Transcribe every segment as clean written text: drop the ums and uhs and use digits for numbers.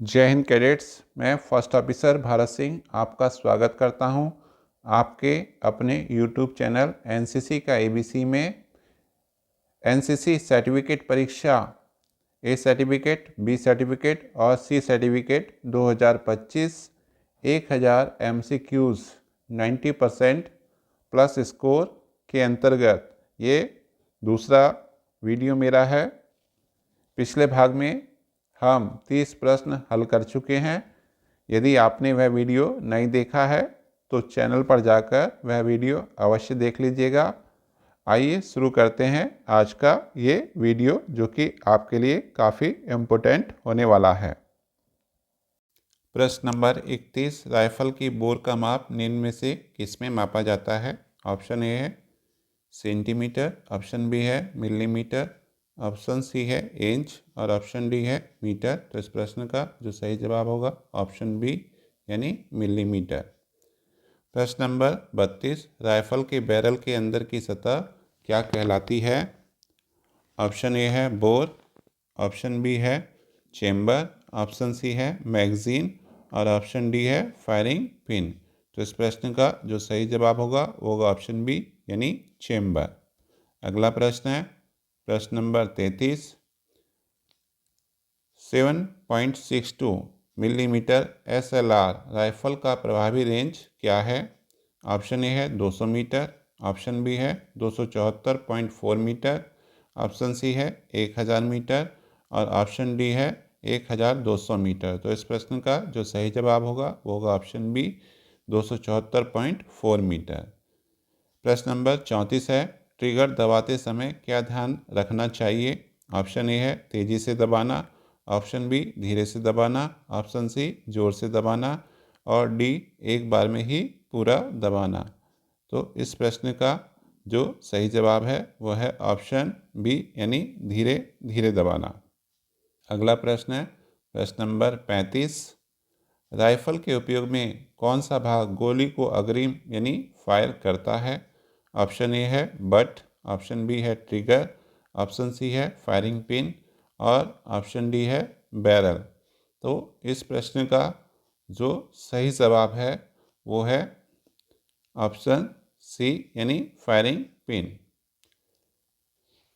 जय हिंद कैडेट्स। मैं फर्स्ट ऑफिसर भारत सिंह आपका स्वागत करता हूं आपके अपने यूट्यूब चैनल एनसीसी का एबीसी में। एनसीसी सर्टिफिकेट परीक्षा ए सर्टिफिकेट, बी सर्टिफिकेट और C certificate 2025 1000 MCQs 90% plus score के अंतर्गत ये दूसरा वीडियो मेरा है। पिछले भाग में हम 30 प्रश्न हल कर चुके हैं। यदि आपने वह वीडियो नहीं देखा है तो चैनल पर जाकर वह वीडियो अवश्य देख लीजिएगा। आइए शुरू करते हैं आज का ये वीडियो, जो कि आपके लिए काफ़ी इम्पोर्टेंट होने वाला है। प्रश्न नंबर 31, राइफल की बोर का माप निम्न में से किसमें मापा जाता है? ऑप्शन ए है सेंटीमीटर, ऑप्शन बी है मिलीमीटर, ऑप्शन सी है इंच और ऑप्शन डी है मीटर। तो इस प्रश्न का जो सही जवाब होगा ऑप्शन बी यानी मिलीमीटर। प्रश्न नंबर 32, राइफल के बैरल के अंदर की सतह क्या कहलाती है? ऑप्शन ए है बोर, ऑप्शन बी है चेम्बर, ऑप्शन सी है मैगजीन और ऑप्शन डी है फायरिंग पिन। तो इस प्रश्न का जो सही जवाब होगा वो होगा ऑप्शन बी यानी चेम्बर। अगला प्रश्न है प्रश्न नंबर 33, 7.62 मिलीमीटर SLR राइफल का प्रभावी रेंज क्या है? ऑप्शन ए है 200 मीटर, ऑप्शन बी है 274.4 मीटर, ऑप्शन सी है 1000 मीटर और ऑप्शन डी है 1200 मीटर। तो इस प्रश्न का जो सही जवाब होगा वो होगा ऑप्शन बी 274.4 मीटर। प्रश्न नंबर 34 है, ट्रिगर दबाते समय क्या ध्यान रखना चाहिए? ऑप्शन ए है तेज़ी से दबाना, ऑप्शन बी धीरे से दबाना, ऑप्शन सी जोर से दबाना और डी एक बार में ही पूरा दबाना। तो इस प्रश्न का जो सही जवाब है वह है ऑप्शन बी यानी धीरे धीरे दबाना। अगला प्रश्न है प्रश्न नंबर 35, राइफल के उपयोग में कौन सा भाग गोली को अग्रिम यानी फायर करता है? ऑप्शन ए है बट, ऑप्शन बी है ट्रिगर, ऑप्शन सी है फायरिंग पिन और ऑप्शन डी है बैरल। तो इस प्रश्न का जो सही जवाब है वो है ऑप्शन सी यानी फायरिंग पिन।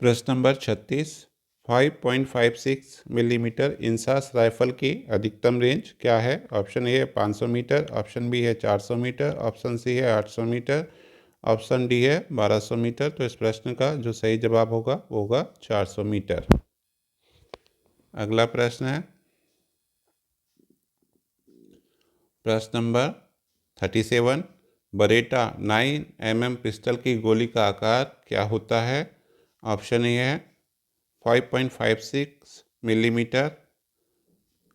प्रश्न नंबर 36, 5.56 मिलीमीटर इंसास राइफल की अधिकतम रेंज क्या है? ऑप्शन ए है 500 मीटर, ऑप्शन बी है 400 मीटर, ऑप्शन सी है 800 मीटर, ऑप्शन डी है 1200 मीटर। तो इस प्रश्न का जो सही जवाब होगा वो होगा 400 मीटर। अगला प्रश्न है प्रश्न नंबर 37, बरेटा 9mm पिस्टल की गोली का आकार क्या होता है? ऑप्शन ए है 5.56 millimetre,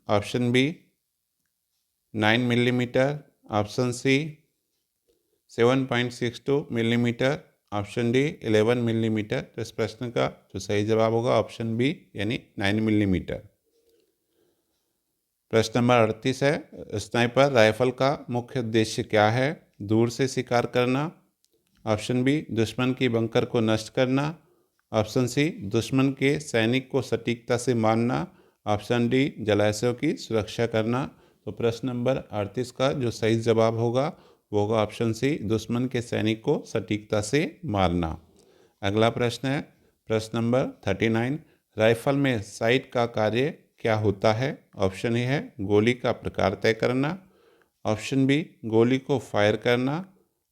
option B 9 millimetre, option C 7.62 millimetre, option D 11 millimetre. तो इस प्रश्न का जो सही जवाब होगा ऑप्शन बी यानी 9 मिलीमीटर। प्रश्न नंबर 38 है, स्नाइपर राइफल का मुख्य उद्देश्य क्या है? दूर से शिकार करना, ऑप्शन बी दुश्मन की बंकर को नष्ट करना, ऑप्शन सी दुश्मन के सैनिक को सटीकता से मारना, ऑप्शन डी जलाशयों की सुरक्षा करना। तो प्रश्न नंबर 38 का जो सही जवाब होगा वो होगा ऑप्शन सी दुश्मन के सैनिक को सटीकता से मारना। अगला प्रश्न है प्रश्न नंबर 39, राइफल में साइट का कार्य क्या होता है? ऑप्शन ए है गोली का प्रकार तय करना, ऑप्शन बी गोली को फायर करना,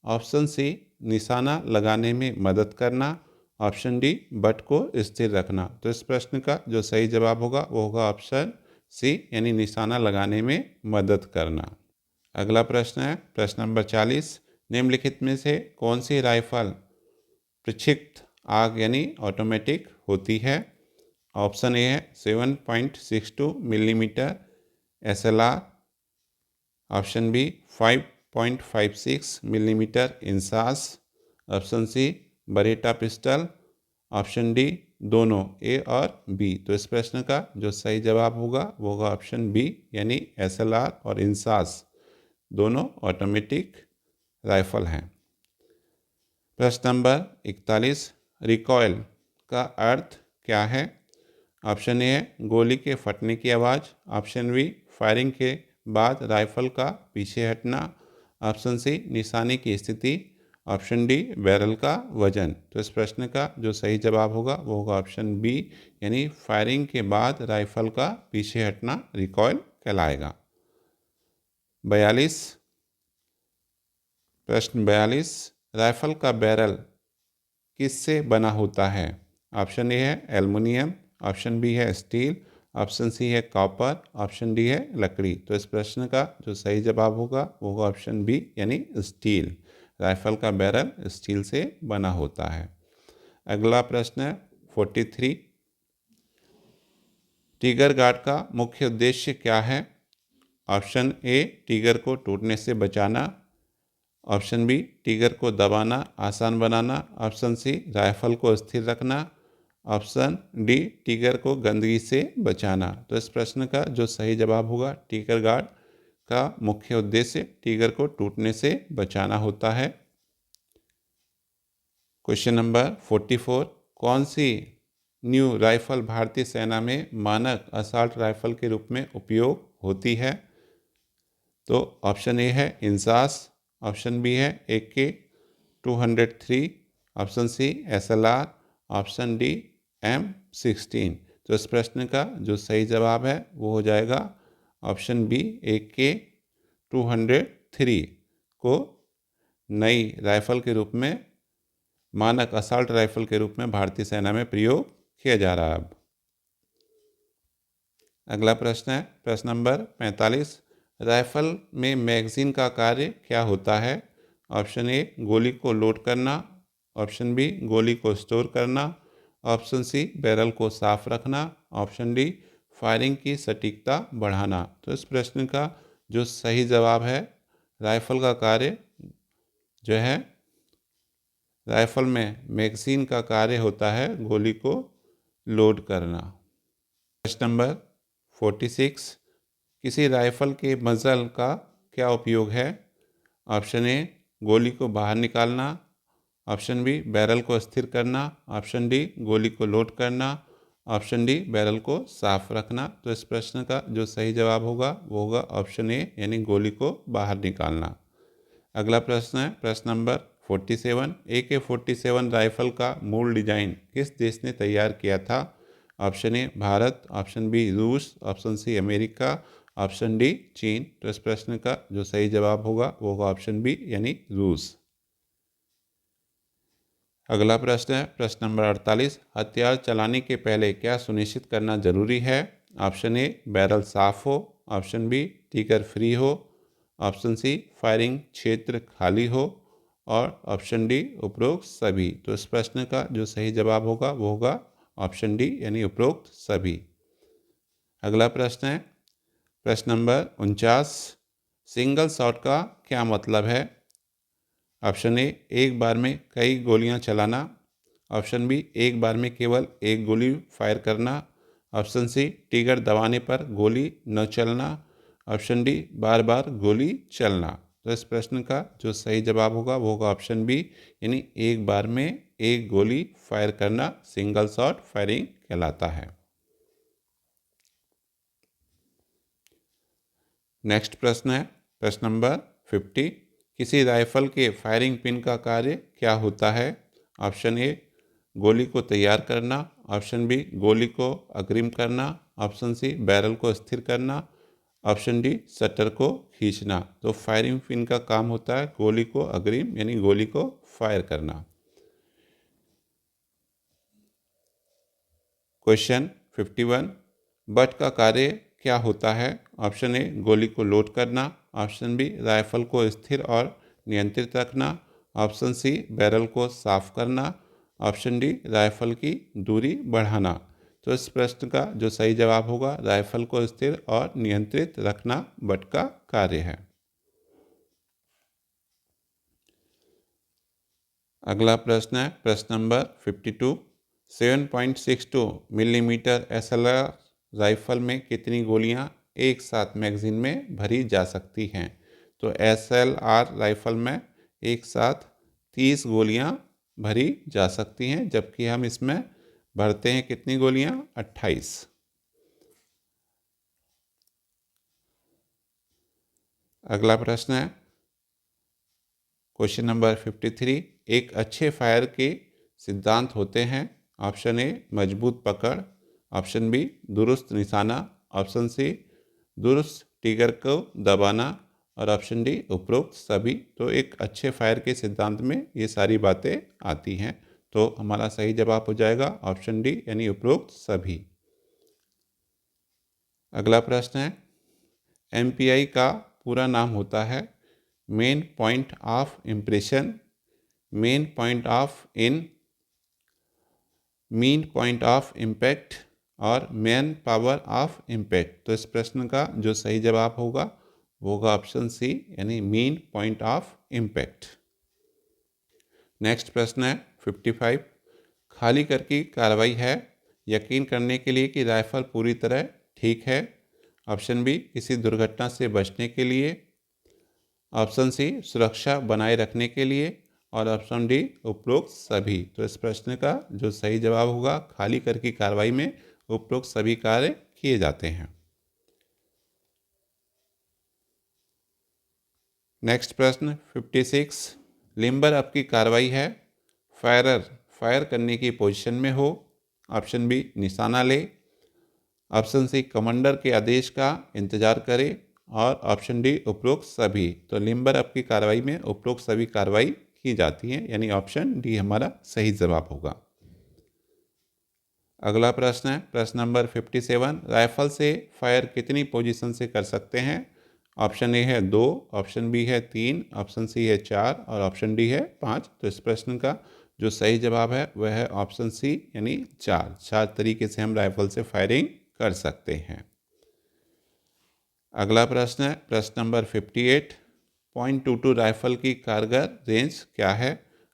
ऑप्शन सी निशाना लगाने में मदद करना, ऑप्शन डी बट को स्थिर रखना। तो इस प्रश्न का जो सही जवाब होगा वो होगा ऑप्शन सी यानी निशाना लगाने में मदद करना। अगला प्रश्न है प्रश्न नंबर 40, निम्नलिखित में से कौन सी राइफल प्रक्षिप्त आग यानी ऑटोमेटिक होती है? ऑप्शन ए है 7.62 millimetre SLR, option B 5.56 millimetre INSAS, option C Beretta pistol, option D दोनों ए और बी। तो इस प्रश्न का जो सही जवाब होगा वो होगा ऑप्शन बी यानी SLR और इंसास दोनों ऑटोमेटिक राइफल हैं। प्रश्न नंबर 41, रिकॉयल का अर्थ क्या है? ऑप्शन ए है गोली के फटने की आवाज़, ऑप्शन बी फायरिंग के बाद राइफल का पीछे हटना। ऑप्शन सी, निशाने की स्थिति। ऑप्शन डी, बैरल का वजन। तो इस प्रश्न का जो सही जवाब होगा वो होगा ऑप्शन बी, यानी फायरिंग के बाद राइफल का पीछे हटना रिकॉइल कहलाएगा। 42, प्रश्न 42, राइफल का बैरल किससे बना होता है? ऑप्शन ए है एल्युमिनियम, ऑप्शन बी है स्टील, ऑप्शन सी है कॉपर, ऑप्शन डी है लकड़ी। तो इस प्रश्न का जो सही जवाब होगा वो होगा ऑप्शन बी, यानी स्टील। राइफल का बैरल स्टील से बना होता है। अगला प्रश्न है 43, टिगर गार्ड का मुख्य उद्देश्य क्या है? ऑप्शन ए, टिगर को टूटने से बचाना। ऑप्शन बी, टिगर को दबाना आसान बनाना। ऑप्शन सी, राइफल को स्थिर रखना। ऑप्शन डी, टिगर को गंदगी से बचाना। तो इस प्रश्न का जो सही जवाब होगा, टिगर गार्ड का मुख्य उद्देश्य टिगर को टूटने से बचाना होता है। क्वेश्चन नंबर 44, कौन सी न्यू राइफल भारतीय सेना में मानक असॉल्ट राइफल के रूप में उपयोग होती है? तो ऑप्शन ए है इंसास, ऑप्शन बी है AK-203, option C SLR, option D M16। तो इस प्रश्न का जो सही जवाब है वो हो जाएगा ऑप्शन बी, AK-203 को नई राइफल के रूप में, मानक असॉल्ट राइफल के रूप में भारतीय सेना में प्रयोग किया जा रहा है अब। अगला प्रश्न है प्रश्न नंबर 45, राइफल में मैगजीन का कार्य क्या होता है? ऑप्शन ए, गोली को लोड करना। ऑप्शन बी, गोली को स्टोर करना। ऑप्शन सी, बैरल को साफ रखना। ऑप्शन डी, फायरिंग की सटीकता बढ़ाना। तो इस प्रश्न का जो सही जवाब है, राइफल का कार्य जो है, राइफल में मैगजीन का कार्य होता है गोली को लोड करना। प्रश्न नंबर 46, किसी राइफल के मजल का क्या उपयोग है? ऑप्शन ए, गोली को बाहर निकालना। ऑप्शन बी, बैरल को स्थिर करना। ऑप्शन डी, गोली को लोड करना। ऑप्शन डी, बैरल को साफ रखना। तो इस प्रश्न का जो सही जवाब होगा वो होगा ऑप्शन ए, यानी गोली को बाहर निकालना। अगला प्रश्न है प्रश्न नंबर 47, AK-47 राइफल का मूल डिजाइन किस देश ने तैयार किया था? Option A Bharat, option B रूस, option C America, option D चीन। तो इस प्रश्न का जो सही जवाब होगा वो होगा ऑप्शन बी, यानी रूस। अगला प्रश्न है प्रश्न नंबर 48, हथियार चलाने के पहले क्या सुनिश्चित करना जरूरी है? ऑप्शन ए, बैरल साफ हो। ऑप्शन बी, ट्रिगर फ्री हो। ऑप्शन सी, फायरिंग क्षेत्र खाली हो। और ऑप्शन डी, उपरोक्त सभी। तो इस प्रश्न का जो सही जवाब होगा वो होगा ऑप्शन डी, यानी उपरोक्त सभी। अगला प्रश्न है प्रश्न नंबर 49, सिंगल शॉट का क्या मतलब है? ऑप्शन ए, एक बार में कई गोलियां चलाना। ऑप्शन बी, एक बार में केवल एक गोली फायर करना। ऑप्शन सी, ट्रिगर दबाने पर गोली न चलना। ऑप्शन डी, बार बार गोली चलना। तो इस प्रश्न का जो सही जवाब होगा वो होगा ऑप्शन बी, यानी एक बार में एक गोली फायर करना सिंगल शॉट फायरिंग कहलाता है। नेक्स्ट प्रश्न है प्रश्न नंबर 50, किसी राइफल के फायरिंग पिन का कार्य क्या होता है? ऑप्शन ए, गोली को तैयार करना। ऑप्शन बी, गोली को अग्रिम करना। ऑप्शन सी, बैरल को स्थिर करना। ऑप्शन डी, शटर को खींचना। तो फायरिंग पिन का काम होता है गोली को अग्रिम, यानी गोली को फायर करना। क्वेश्चन 51, बट का कार्य क्या होता है? ऑप्शन ए, गोली को लोड करना। ऑप्शन बी, राइफल को स्थिर और नियंत्रित रखना। ऑप्शन सी, बैरल को साफ करना। ऑप्शन डी, राइफल की दूरी बढ़ाना। तो इस प्रश्न का जो सही जवाब होगा, राइफल को स्थिर और नियंत्रित रखना बट का कार्य है। अगला प्रश्न है प्रश्न नंबर 52, 7.62 मिलीमीटर SLR राइफल में कितनी गोलियां एक साथ मैगजीन में भरी जा सकती हैं? तो SLR राइफल में एक साथ 30 गोलियां भरी जा सकती हैं, जबकि हम इसमें भरते हैं कितनी गोलियां? 28। अगला प्रश्न है क्वेश्चन नंबर 53। एक अच्छे फायर के सिद्धांत होते हैं। ऑप्शन ए मजबूत पकड़, ऑप्शन बी दुरुस्त निशाना, ऑप्शन सी दुरुस्त ट्रिगर को दबाना और ऑप्शन डी उपरोक्त सभी। तो एक अच्छे फायर के सिद्धांत में ये सारी बातें आती हैं, तो हमारा सही जवाब हो जाएगा ऑप्शन डी यानी उपरोक्त सभी। अगला प्रश्न है एमपीआई का पूरा नाम होता है main point of impression, main point of in, mean point of impact और मैन पावर ऑफ इम्पैक्ट। तो इस प्रश्न का जो सही जवाब होगा वो होगा ऑप्शन सी यानी mean point of impact. Next प्रश्न है 55। खाली कर की कार्रवाई है यकीन करने के लिए कि राइफल पूरी तरह ठीक है, ऑप्शन बी किसी दुर्घटना से बचने के लिए, ऑप्शन सी सुरक्षा बनाए रखने के लिए और ऑप्शन डी उपरोक्त सभी। तो इस प्रश्न का जो सही जवाब होगा खाली कर की कार्रवाई में उपरोक्त सभी कार्य किए जाते हैं। नेक्स्ट प्रश्न 56। लिम्बर अप की कार्रवाई है फायरर फायर करने की पोजीशन में हो, ऑप्शन बी निशाना ले, ऑप्शन सी कमांडर के आदेश का इंतजार करे और ऑप्शन डी उपरोक्त सभी। तो लिम्बर अप की कार्रवाई में उपरोक्त सभी कार्रवाई की जाती हैं यानी ऑप्शन डी हमारा सही जवाब होगा। अगला प्रश्न है प्रश्न नंबर 57। राइफल से फायर कितनी पोजीशन से कर सकते हैं। ऑप्शन ए है 2, ऑप्शन बी है 3, ऑप्शन सी है 4 और ऑप्शन डी है 5। तो इस प्रश्न का जो सही जवाब है वह है ऑप्शन सी यानी 4 तरीके से हम राइफल से फायरिंग कर सकते हैं। अगला प्रश्न है प्रश्न नंबर 58। .22 राइफल की कारगर रेंज क्या है।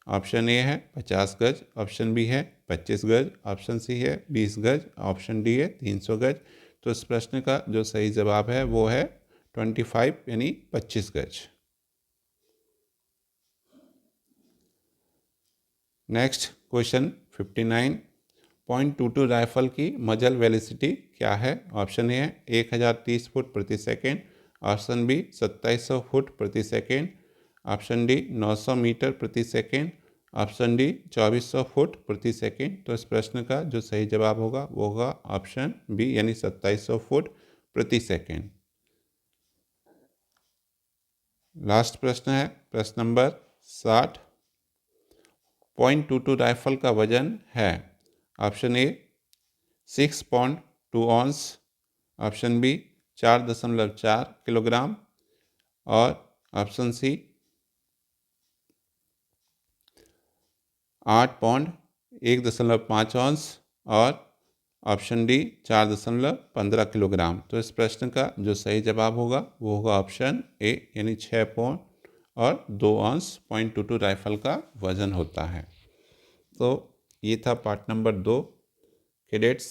ऑप्शन ए है 50 गज, ऑप्शन बी है 25 गज, ऑप्शन सी है 20 गज, ऑप्शन डी है 300 गज। तो इस प्रश्न का जो सही जवाब है वो है 25 यानी 25 गज। Next question 59। .22 राइफल की मजल वेलोसिटी क्या है। ऑप्शन ए है 1030 फुट प्रति सेकेंड, ऑप्शन बी 2700 फुट प्रति सेकेंड, ऑप्शन डी 900 मीटर प्रति सेकेंड, ऑप्शन डी 2400 फुट प्रति सेकेंड। तो इस प्रश्न का जो सही जवाब होगा वो होगा ऑप्शन बी यानी 2700 फुट प्रति सेकेंड। लास्ट प्रश्न है प्रश्न नंबर 60। .22 राइफल का वजन है। Option A 6.2 ounce, option B 4.4 kilogram और ऑप्शन सी 8 पौंड 1.5 ऑन्स और ऑप्शन डी 4.15 किलोग्राम। तो इस प्रश्न का जो सही जवाब होगा वो होगा ऑप्शन ए यानी 6 पौंड और 2 ऑन्स .22 राइफल का वजन होता है। तो ये था पार्ट नंबर 2। कैडेट्स,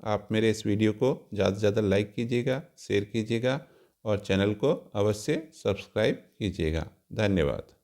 आप मेरे इस वीडियो को ज़्यादा से ज़्यादा लाइक कीजिएगा, शेयर कीजिएगा और चैनल को अवश्य सब्सक्राइब कीजिएगा। धन्यवाद।